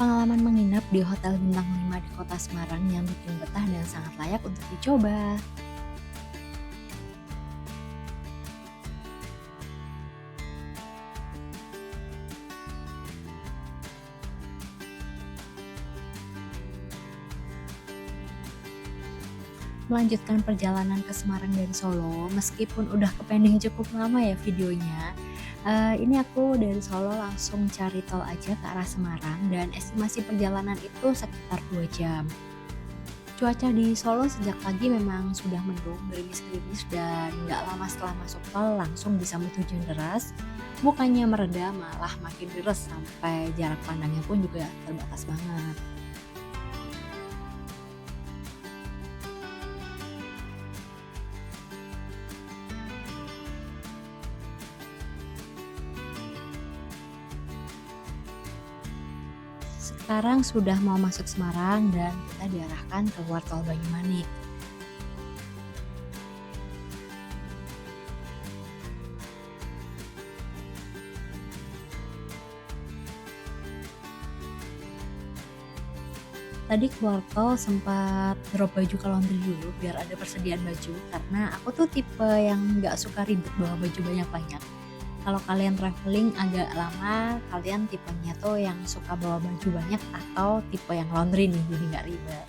Pengalaman menginap di hotel bintang 5 di kota Semarang yang bikin betah dan sangat layak untuk dicoba. Melanjutkan perjalanan ke Semarang dari Solo, meskipun udah ke-pending cukup lama ya videonya, ini aku dari Solo langsung cari tol aja ke arah Semarang dan estimasi perjalanan itu sekitar 2 jam. Cuaca di Solo sejak pagi memang sudah mendung, gerimis-gerimis dan nggak lama setelah masuk tol langsung disambut hujan deras. Bukannya mereda, malah makin deres sampai jarak pandangnya pun juga terbatas banget. Sekarang sudah mau masuk Semarang dan kita diarahkan keluar tol Banyumanik. Tadi keluar tol sempat drop baju ke laundry dulu biar ada persediaan baju, karena aku tuh tipe yang nggak suka ribet bawa baju banyak-banyak. Kalau kalian traveling agak lama, kalian tipenya tuh yang suka bawa baju banyak atau tipe yang laundry nih, jadi nggak ribet.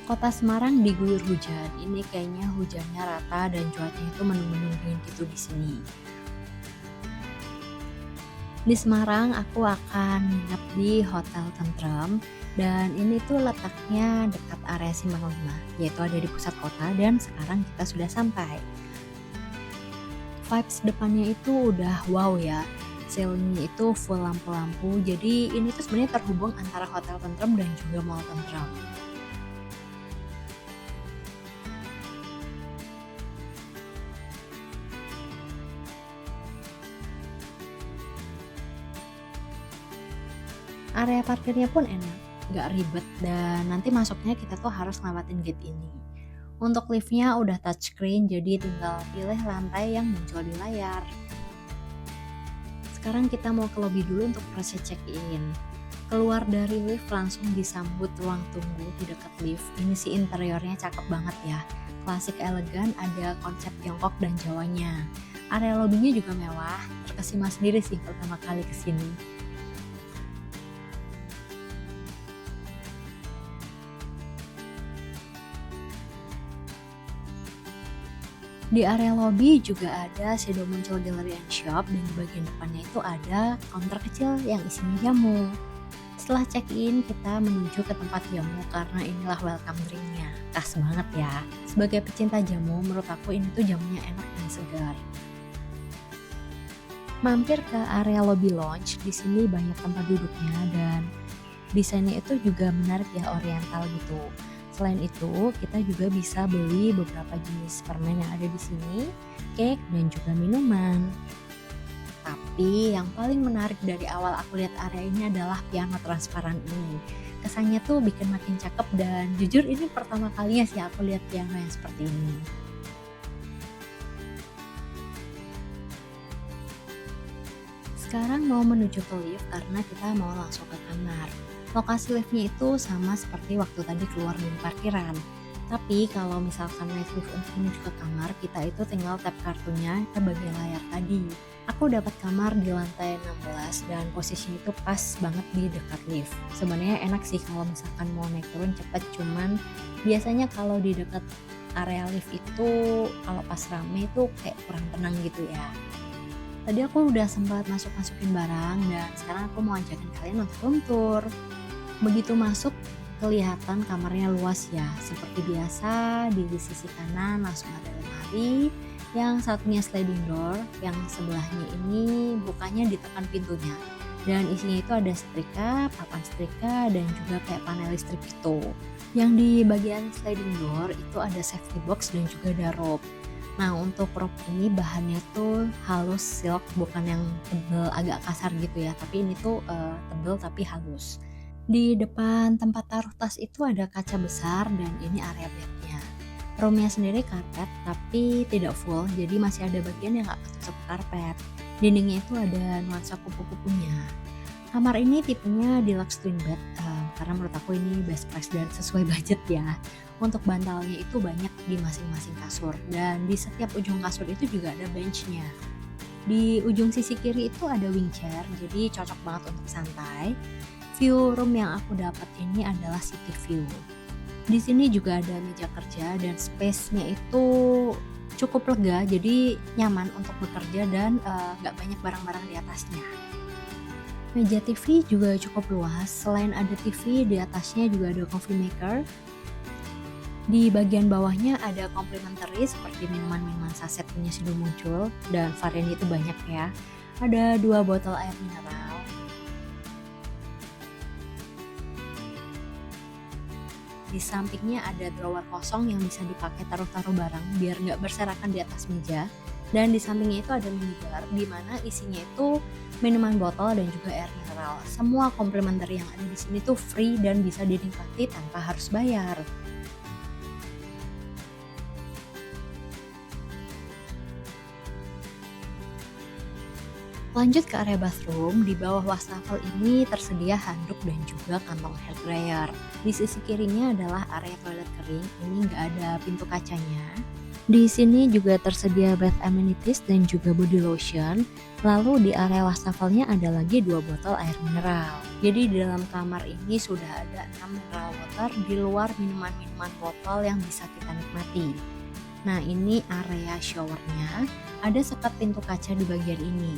Kota Semarang diguyur hujan, ini kayaknya hujannya rata dan cuacanya itu mendung-mendung dingin gitu di sini. Di Semarang aku akan nginep di Hotel Tentrem dan ini tuh letaknya dekat area Simpang 5, yaitu ada di pusat kota dan sekarang kita sudah sampai. Vibes depannya itu udah wow ya, ceilingnya itu full lampu-lampu, jadi ini tuh sebenarnya terhubung antara Hotel Tentrem dan juga Mall Tentrem. Area parkirnya pun enak, nggak ribet dan nanti masuknya kita tuh harus ngelewatin gate ini. Untuk liftnya udah touchscreen jadi tinggal pilih lantai yang muncul di layar. Sekarang kita mau ke lobby dulu untuk proses check-in. Keluar dari lift langsung disambut ruang tunggu di dekat lift. Ini sih interiornya cakep banget ya. Klasik elegan, ada konsep Tiongkok dan Jawanya. Area lobbynya juga mewah, terkesima sendiri sih pertama kali kesini. Di area lobby juga ada Shadow Muncul Gallery and Shop dan di bagian depannya itu ada counter kecil yang isinya jamu. Setelah check-in, kita menuju ke tempat jamu karena inilah welcome drink-nya. Khas banget ya. Sebagai pecinta jamu, menurut aku ini tuh jamunya enak dan segar. Mampir ke area lobby lounge, di sini banyak tempat duduknya dan desainnya itu juga menarik ya, oriental gitu. Selain itu, kita juga bisa beli beberapa jenis permen yang ada di sini, cake dan juga minuman. Tapi yang paling menarik dari awal aku lihat area ini adalah piano transparan ini. Kesannya tuh bikin makin cakep dan jujur ini pertama kalinya sih aku lihat piano yang seperti ini. Sekarang mau menuju ke lift karena kita mau langsung ke kamar. Lokasi liftnya itu sama seperti waktu tadi keluar dari parkiran. Tapi kalau misalkan naik lift untuk menuju ke kamar, kita itu tinggal tap kartunya ke bagian layar tadi. Aku dapat kamar di lantai 16 dan posisinya itu pas banget di dekat lift. Sebenarnya enak sih kalau misalkan mau naik turun cepet, cuman biasanya kalau di dekat area lift itu kalau pas rame itu kayak kurang tenang gitu ya. Tadi aku udah sempat masuk-masukin barang dan sekarang aku mau ajakin kalian untuk room tour. Begitu masuk, kelihatan kamarnya luas ya. Seperti biasa, di sisi kanan langsung ada lemari, yang satunya sliding door, yang sebelahnya ini bukanya ditekan pintunya. Dan isinya itu ada setrika, papan setrika, dan juga kayak panel listrik gitu. Yang di bagian sliding door itu ada safety box dan juga ada rope. Nah, untuk rope ini bahannya tuh halus silk, bukan yang tebel agak kasar gitu ya, tapi ini tuh tebel tapi halus. Di depan tempat taruh tas itu ada kaca besar dan ini area bednya. Roomnya sendiri karpet tapi tidak full, jadi masih ada bagian yang gak ketutup karpet. Dindingnya itu ada nuansa kupu-kupunya. Kamar ini tipenya deluxe twin bed, karena menurut aku ini best price dan sesuai budget ya. Untuk bantalnya itu banyak di masing-masing kasur dan di setiap ujung kasur itu juga ada benchnya. Di ujung sisi kiri itu ada wing chair, jadi cocok banget untuk santai. View room yang aku dapat ini adalah city view. Di sini juga ada meja kerja dan space-nya itu cukup lega, jadi nyaman untuk bekerja dan nggak banyak barang-barang di atasnya. Meja TV juga cukup luas, selain ada TV, di atasnya juga ada coffee maker. Di bagian bawahnya ada complimentary seperti minuman-minuman saset punya Sido Muncul dan variannya itu banyak ya. Ada 2 botol air mineral. Di sampingnya ada drawer kosong yang bisa dipakai taruh-taruh barang biar nggak berserakan di atas meja. Dan di sampingnya itu ada minibar di mana isinya itu minuman botol dan juga air mineral. Semua complimentary yang ada di sini tuh free dan bisa dinikmati tanpa harus bayar. Lanjut ke area bathroom, di bawah wastafel ini tersedia handuk dan juga kantong hair dryer. Di sisi kirinya adalah area toilet kering, ini nggak ada pintu kacanya. Di sini juga tersedia bath amenities dan juga body lotion. Lalu di area wastafelnya ada lagi 2 botol air mineral. Jadi di dalam kamar ini sudah ada 6 mineral water di luar minuman-minuman botol yang bisa kita nikmati. Nah, ini area showernya, ada sekat pintu kaca di bagian ini.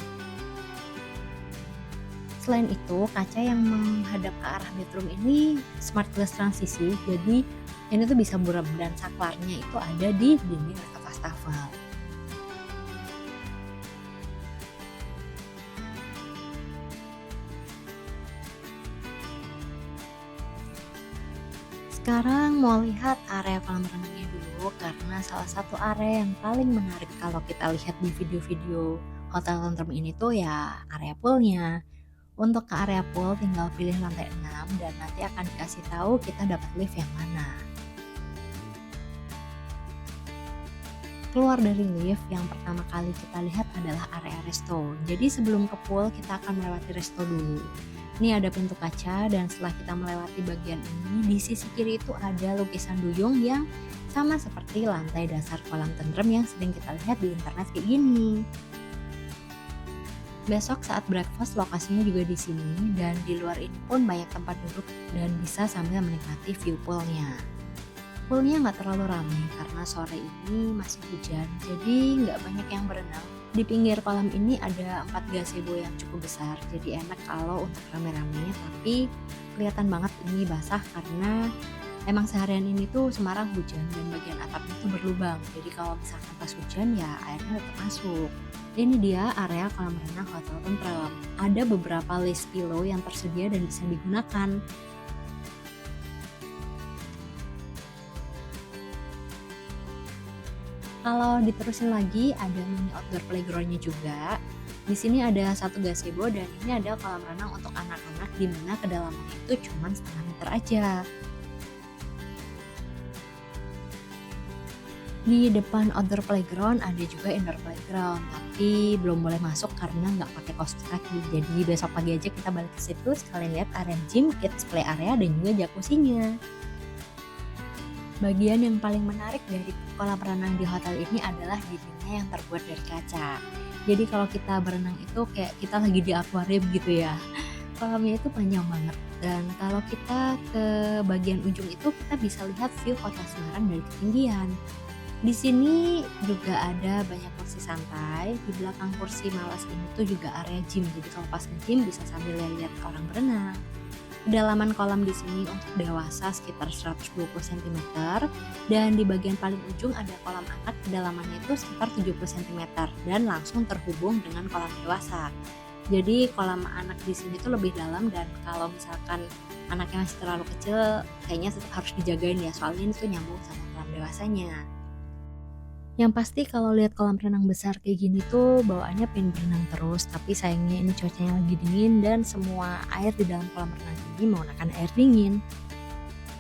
Selain itu, kaca yang menghadap ke arah bedroom ini smart glass transisi, jadi ini tuh bisa buram dan saklarnya itu ada di dinding dekat wastafel. Sekarang mau lihat area kolam renangnya dulu karena salah satu area yang paling menarik kalau kita lihat di video-video hotel tentrem ini tuh ya area poolnya. Untuk ke area pool tinggal pilih lantai 6 dan nanti akan dikasih tahu kita dapat lift yang mana. Keluar dari lift yang pertama kali kita lihat adalah area resto. Jadi sebelum ke pool kita akan melewati resto dulu. Ini ada pintu kaca dan setelah kita melewati bagian ini di sisi kiri itu ada lukisan duyung yang sama seperti lantai dasar kolam tentrem yang sering kita lihat di internet kayak gini. Besok saat breakfast lokasinya juga di sini dan di luar ini pun banyak tempat duduk dan bisa sambil menikmati view poolnya. Poolnya nggak terlalu ramai karena sore ini masih hujan, jadi nggak banyak yang berenang. Di pinggir kolam ini ada 4 gazebo yang cukup besar, jadi enak kalau untuk rame-rame. Tapi kelihatan banget ini basah karena emang seharian ini tuh Semarang hujan dan bagian atapnya tuh berlubang. Jadi kalau misalkan pas hujan ya airnya tetap masuk. Ini dia area kolam renang Hotel Tentrem. Ada beberapa lace pillow yang tersedia dan bisa digunakan. Kalau diterusin lagi ada mini outdoor playgroundnya juga. Di sini ada 1 gazebo dan ini ada kolam renang untuk anak-anak di mana kedalamannya itu cuma setengah meter aja. Di depan outdoor playground ada juga indoor playground, tapi belum boleh masuk karena nggak pakai kaos kaki. Jadi besok pagi aja kita balik ke situ sekalian lihat area gym, kids play area dan juga jacuzzinya. Bagian yang paling menarik dari kolam renang di hotel ini adalah dindingnya yang terbuat dari kaca. Jadi kalau kita berenang itu kayak kita lagi di akuarium gitu ya. Kolamnya itu panjang banget dan kalau kita ke bagian ujung itu kita bisa lihat view kota Semarang dari ketinggian. Di sini juga ada banyak kursi santai. Di belakang kursi malas ini tuh juga area gym. Jadi kalau pas nge-gym bisa sambil lihat orang berenang. Kedalaman kolam di sini untuk dewasa sekitar 120 cm dan di bagian paling ujung ada kolam anak, kedalamannya itu sekitar 70 cm dan langsung terhubung dengan kolam dewasa. Jadi kolam anak di sini tuh lebih dalam dan kalau misalkan anaknya masih terlalu kecil kayaknya tetap harus dijagain ya soalnya ini tuh nyambung sama kolam dewasanya. Yang pasti kalau lihat kolam renang besar kayak gini tuh bawaannya pengen berenang terus, tapi sayangnya ini cuacanya lagi dingin dan semua air di dalam kolam renang ini menggunakan air dingin.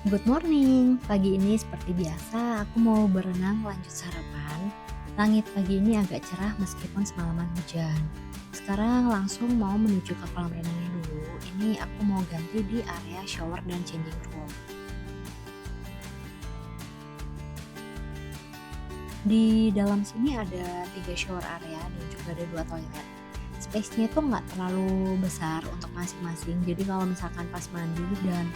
Good morning, pagi ini seperti biasa aku mau berenang lanjut sarapan. Langit pagi ini agak cerah meskipun semalaman hujan. Sekarang langsung mau menuju ke kolam renangnya dulu. ini aku mau ganti di area shower dan changing room. Di dalam sini ada 3 shower area dan juga ada 2 toilet. Space-nya itu nggak terlalu besar untuk masing-masing, jadi kalau misalkan pas mandi dan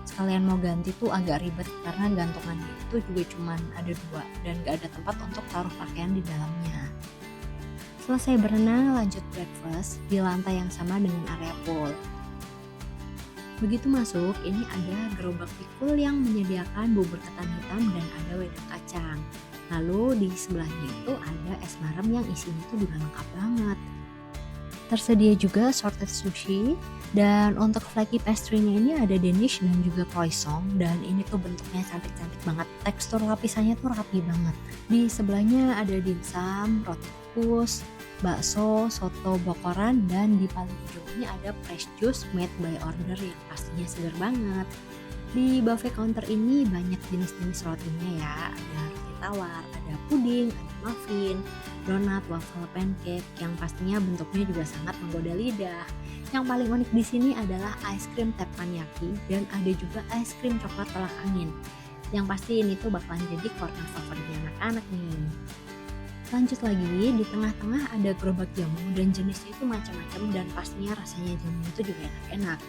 sekalian mau ganti tuh agak ribet karena gantungannya itu juga cuman ada 2 dan nggak ada tempat untuk taruh pakaian di dalamnya. Selesai berenang, lanjut breakfast di lantai yang sama dengan area pool. Begitu masuk, ini ada gerobak pikul yang menyediakan bubur ketan hitam dan ada wedang kacang. Lalu di sebelahnya itu ada es marem yang isinya tuh juga lengkap banget. Tersedia juga sorted sushi, dan untuk flaky pastry-nya ini ada Danish dan juga croissant, dan ini tuh bentuknya cantik-cantik banget. Tekstur lapisannya tuh rapi banget. Di sebelahnya ada dimsum, roti kukus, bakso, soto bokoran, dan di paling ujung ini ada fresh juice made by order yang pastinya segar banget. Di buffet counter ini banyak jenis-jenis rotinya ya, ada roti tawar, ada puding, ada muffin, donat, waffle, pancake yang pastinya bentuknya juga sangat menggoda lidah. Yang paling unik di sini adalah ice cream teppanyaki dan ada juga ice cream coklat tolak angin. Yang pasti ini tuh bakalan jadi corner favoritnya anak-anak nih. Lanjut lagi, di tengah-tengah ada gerobak jamu dan jenisnya itu macam-macam dan pastinya rasanya jamunya itu juga enak-enak.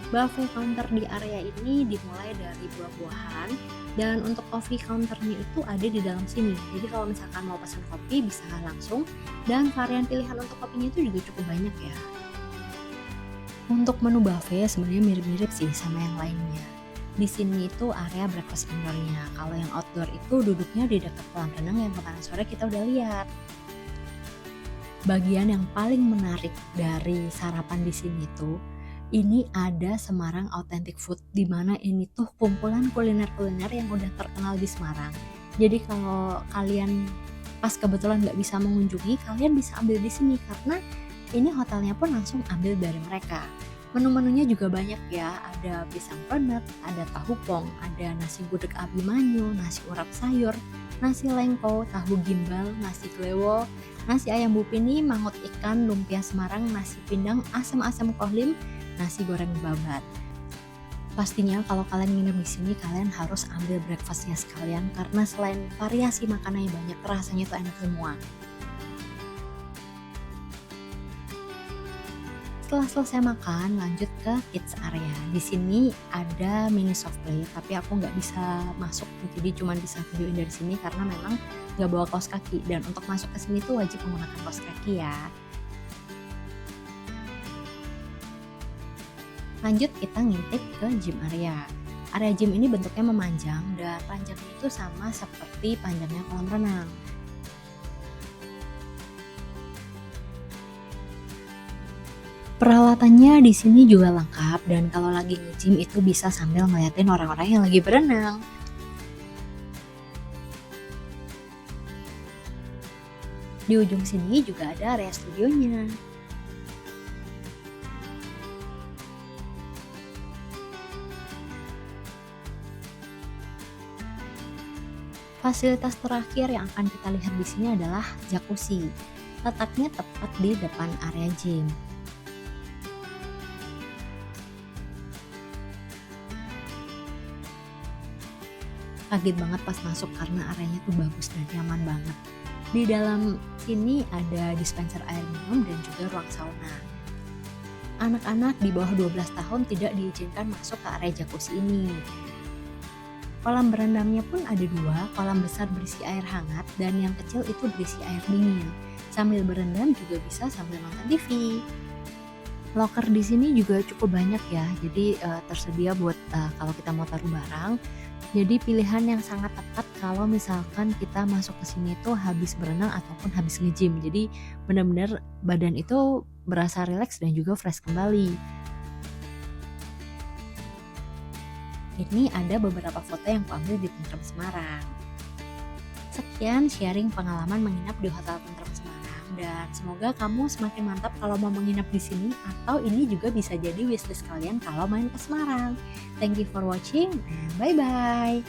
Buffet counter di area ini dimulai dari buah-buahan, dan untuk coffee counternya itu ada di dalam sini. Jadi kalau misalkan mau pesan kopi bisa langsung, dan varian pilihan untuk kopinya itu juga cukup banyak ya. Untuk menu buffet sebenarnya mirip-mirip sih sama yang lainnya. Di sini itu area breakfast indoor-nya. Kalau yang outdoor itu duduknya di dekat kolam renang yang kemarin sore kita udah lihat. Bagian yang paling menarik dari sarapan di sini tuh, ini ada Semarang Authentic Food, di mana ini tuh kumpulan kuliner-kuliner yang udah terkenal di Semarang. Jadi kalau kalian pas kebetulan nggak bisa mengunjungi, kalian bisa ambil di sini karena ini hotelnya pun langsung ambil dari mereka. Menu-menunya juga banyak ya, ada pisang pedet, ada tahu pong, ada nasi gudeg abimanyu, nasi urap sayur, nasi lengko, tahu gimbal, nasi klewo, nasi ayam bupini, mangut ikan, lumpia Semarang, nasi pindang, asam-asam kohlim, nasi goreng babat. Pastinya kalau kalian nginep di sini kalian harus ambil breakfastnya sekalian karena selain variasi makanan yang banyak, rasanya tuh enak semua. Setelah selesai makan, lanjut ke kids area. Di sini ada mini soft play, tapi aku nggak bisa masuk, jadi cuma bisa videoin dari sini karena memang nggak bawa kaos kaki. Dan untuk masuk ke sini tuh wajib menggunakan kaos kaki ya. Lanjut kita ngintip ke gym area. Area gym ini bentuknya memanjang dan panjangnya itu sama seperti panjangnya kolam renang. Peralatannya di sini juga lengkap dan kalau lagi nge-gym itu bisa sambil ngeliatin orang-orang yang lagi berenang. Di ujung sini juga ada area studionya. Fasilitas terakhir yang akan kita lihat di sini adalah jacuzzi. Letaknya tepat di depan area gym. Kaget banget pas masuk karena areanya tuh bagus dan nyaman banget. Di dalam sini ada dispenser air minum dan juga ruang sauna. Anak-anak di bawah 12 tahun tidak diizinkan masuk ke area jacuzzi ini. Kolam berendamnya pun ada 2, kolam besar berisi air hangat dan yang kecil itu berisi air dingin. Sambil berendam juga bisa sambil nonton TV. Locker di sini juga cukup banyak ya, jadi tersedia buat kalau kita mau taruh barang. Jadi pilihan yang sangat tepat kalau misalkan kita masuk ke sini tuh habis berenang ataupun habis nge-gym. Jadi benar-benar badan itu berasa rileks dan juga fresh kembali. Ini ada beberapa foto yang kuambil di Tentrem Semarang. Sekian sharing pengalaman menginap di Hotel Tentrem Semarang dan semoga kamu semakin mantap kalau mau menginap di sini atau ini juga bisa jadi wishlist kalian kalau main ke Semarang. Thank you for watching and bye bye.